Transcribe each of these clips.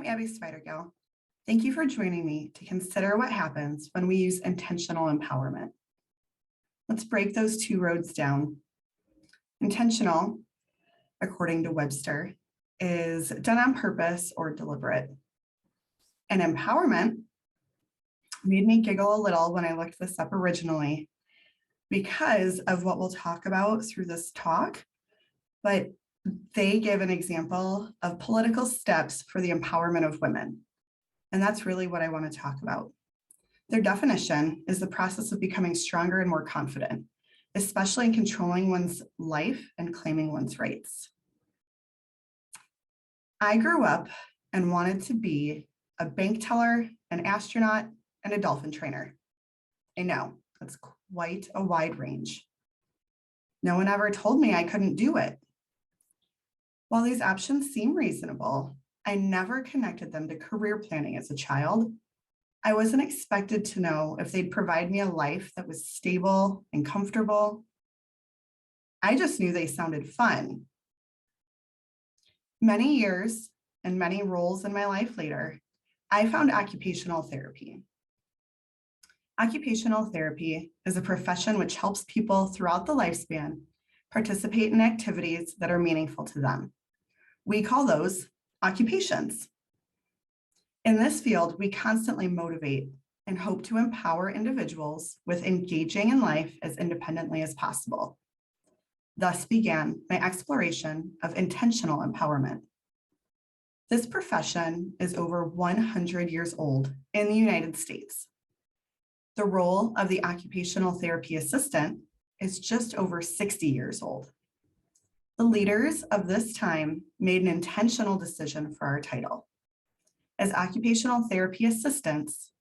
I'm Abby Swidergal. Thank you for joining me to consider what happens when we use intentional empowerment. Let's break those two roads down. Intentional, according to Webster, is done on purpose or deliberate. And empowerment made me giggle a little when I looked this up originally because of what we'll talk about through this talk, but they give an example of political steps for the empowerment of women. And that's really what I want to talk about. Their definition is the process of becoming stronger and more confident, especially in controlling one's life and claiming one's rights. I grew up and wanted to be a bank teller, an astronaut, and a dolphin trainer. I know, that's quite a wide range. No one ever told me I couldn't do it. While these options seem reasonable, I never connected them to career planning as a child. I wasn't expected to know if they'd provide me a life that was stable and comfortable. I just knew they sounded fun. Many years and many roles in my life later, I found occupational therapy. Occupational therapy is a profession which helps people throughout the lifespan participate in activities that are meaningful to them. We call those occupations. In this field, we constantly motivate and hope to empower individuals with engaging in life as independently as possible. Thus began my exploration of intentional empowerment. This profession is over 100 years old in the United States. The role of the occupational therapy assistant is just over 60 years old. The leaders of this time made an intentional decision for our title. As occupational therapy assistants,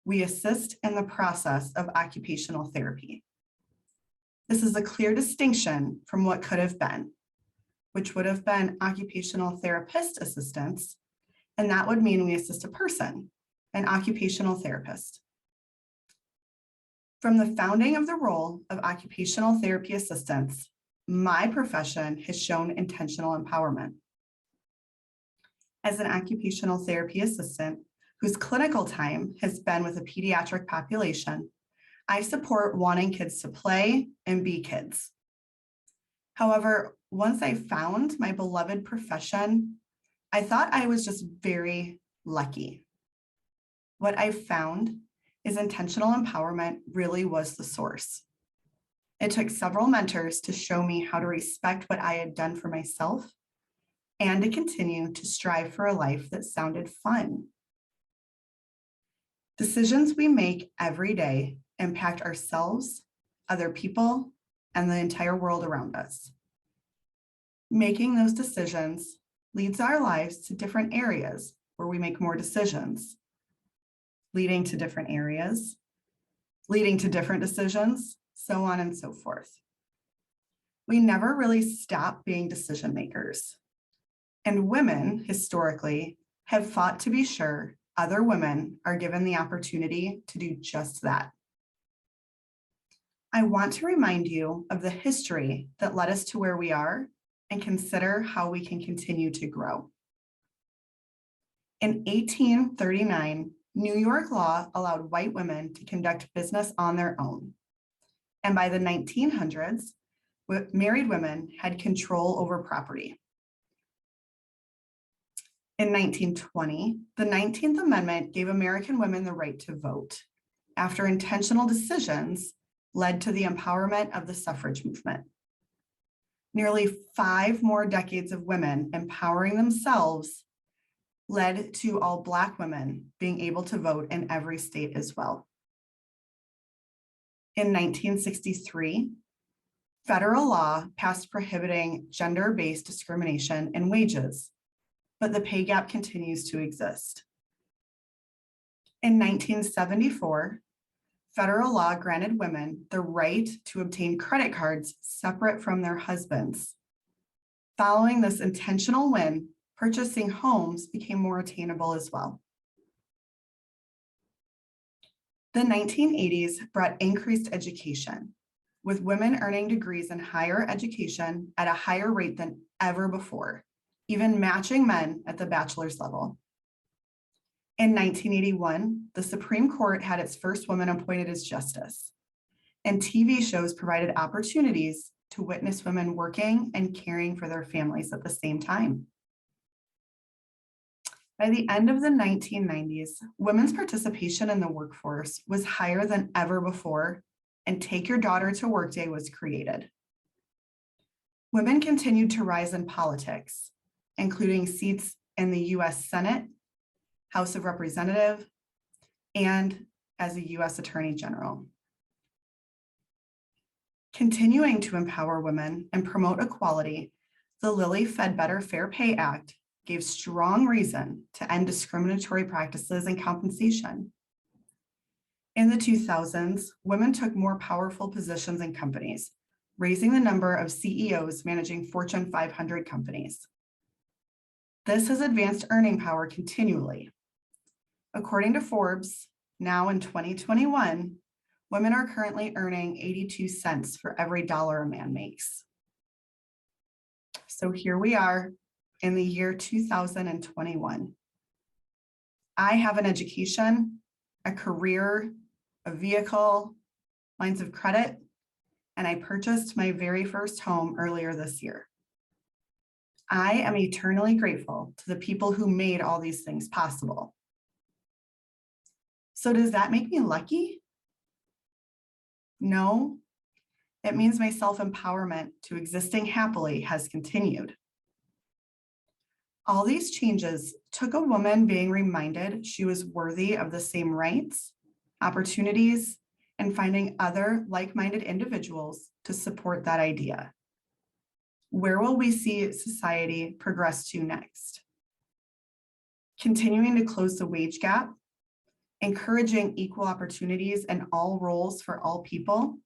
we assist in the process of occupational therapy. This is a clear distinction from what could have been, which would have been occupational therapist assistants, and that would mean we assist a person, an occupational therapist. From the founding of the role of occupational therapy assistants, my profession has shown intentional empowerment. As an occupational therapy assistant whose clinical time has been with a pediatric population, I support wanting kids to play and be kids. However, once I found my beloved profession, I thought I was just very lucky. What I found is intentional empowerment really was the source. It took several mentors to show me how to respect what I had done for myself and to continue to strive for a life that sounded fun. Decisions we make every day impact ourselves, other people, and the entire world around us. Making those decisions leads our lives to different areas where we make more decisions, leading to different areas, leading to different decisions, so on and so forth. We never really stop being decision makers. And women, historically, have fought to be sure other women are given the opportunity to do just that. I want to remind you of the history that led us to where we are and consider how we can continue to grow. In 1839, New York law allowed white women to conduct business on their own. And by the 1900s, married women had control over property. In 1920, the 19th Amendment gave American women the right to vote after intentional decisions led to the empowerment of the suffrage movement. Nearly 5 more decades of women empowering themselves led to all Black women being able to vote in every state as well. In 1963, federal law passed prohibiting gender-based discrimination in wages, but the pay gap continues to exist. In 1974, federal law granted women the right to obtain credit cards separate from their husbands. Following this intentional win, purchasing homes became more attainable as well. The 1980s brought increased education, with women earning degrees in higher education at a higher rate than ever before, even matching men at the bachelor's level. In 1981, the Supreme Court had its first woman appointed as justice, and TV shows provided opportunities to witness women working and caring for their families at the same time. By the end of the 1990s, women's participation in the workforce was higher than ever before, and Take Your Daughter to Work Day was created. Women continued to rise in politics, including seats in the US Senate, House of Representatives, and as a US Attorney General. Continuing to empower women and promote equality, the Lilly Fed-Better Fair Pay Act gave strong reason to end discriminatory practices and compensation. In the 2000s, women took more powerful positions in companies, raising the number of CEOs managing Fortune 500 companies. This has advanced earning power continually. According to Forbes, now in 2021, women are currently earning 82 cents for every dollar a man makes. So here we are in the year 2021. I have an education, a career, a vehicle, lines of credit, and I purchased my very first home earlier this year. I am eternally grateful to the people who made all these things possible. So does that make me lucky? No, it means my self-empowerment to existing happily has continued. All these changes took a woman being reminded she was worthy of the same rights, opportunities, and finding other like-minded individuals to support that idea. Where will we see society progress to next? Continuing to close the wage gap, encouraging equal opportunities in all roles for all people,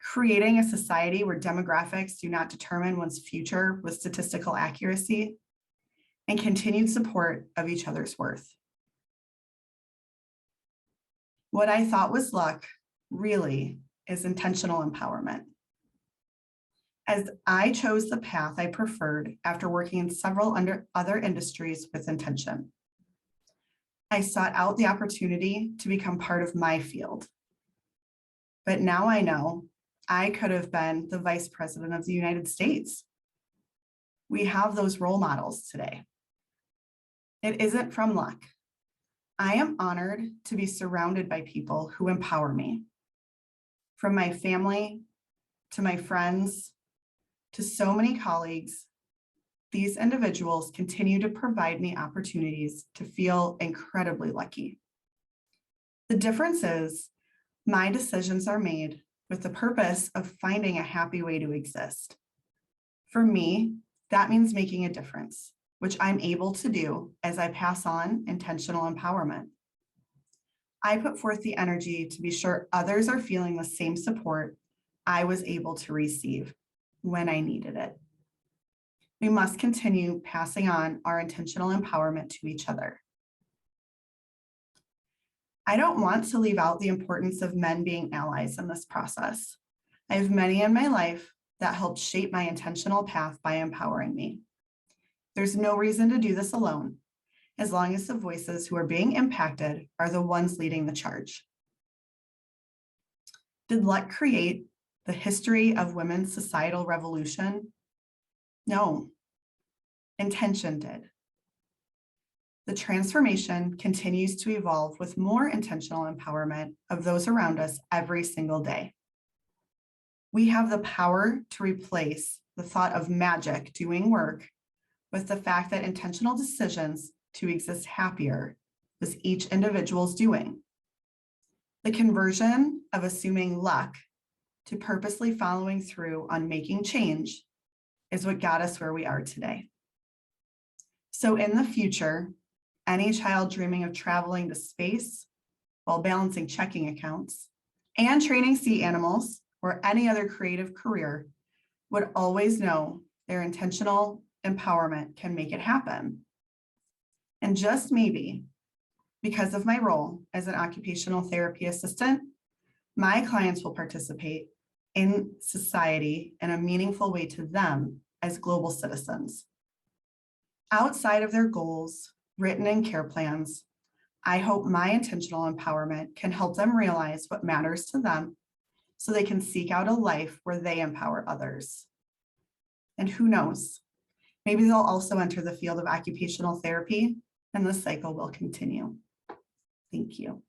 creating a society where demographics do not determine one's future with statistical accuracy, and continued support of each other's worth. What I thought was luck really is intentional empowerment. As I chose the path I preferred after working in several other industries with intention, I sought out the opportunity to become part of my field. But now I know I could have been the Vice President of the United States. We have those role models today. It isn't from luck. I am honored to be surrounded by people who empower me. From my family to my friends to so many colleagues, these individuals continue to provide me opportunities to feel incredibly lucky. The difference is my decisions are made with the purpose of finding a happy way to exist. For me, that means making a difference, which I'm able to do as I pass on intentional empowerment. I put forth the energy to be sure others are feeling the same support I was able to receive when I needed it. We must continue passing on our intentional empowerment to each other. I don't want to leave out the importance of men being allies in this process. I have many in my life that helped shape my intentional path by empowering me. There's no reason to do this alone, as long as the voices who are being impacted are the ones leading the charge. Did luck create the history of women's societal revolution? No, intention did. The transformation continues to evolve with more intentional empowerment of those around us every single day. We have the power to replace the thought of magic doing work with the fact that intentional decisions to exist happier was each individual's doing. The conversion of assuming luck to purposely following through on making change is what got us where we are today. So in the future, any child dreaming of traveling to space while balancing checking accounts and training sea animals or any other creative career would always know their intentional empowerment can make it happen. And just maybe, because of my role as an occupational therapy assistant, my clients will participate in society in a meaningful way to them as global citizens. Outside of their goals, written in care plans, I hope my intentional empowerment can help them realize what matters to them so they can seek out a life where they empower others. And who knows, maybe they'll also enter the field of occupational therapy and the cycle will continue. Thank you.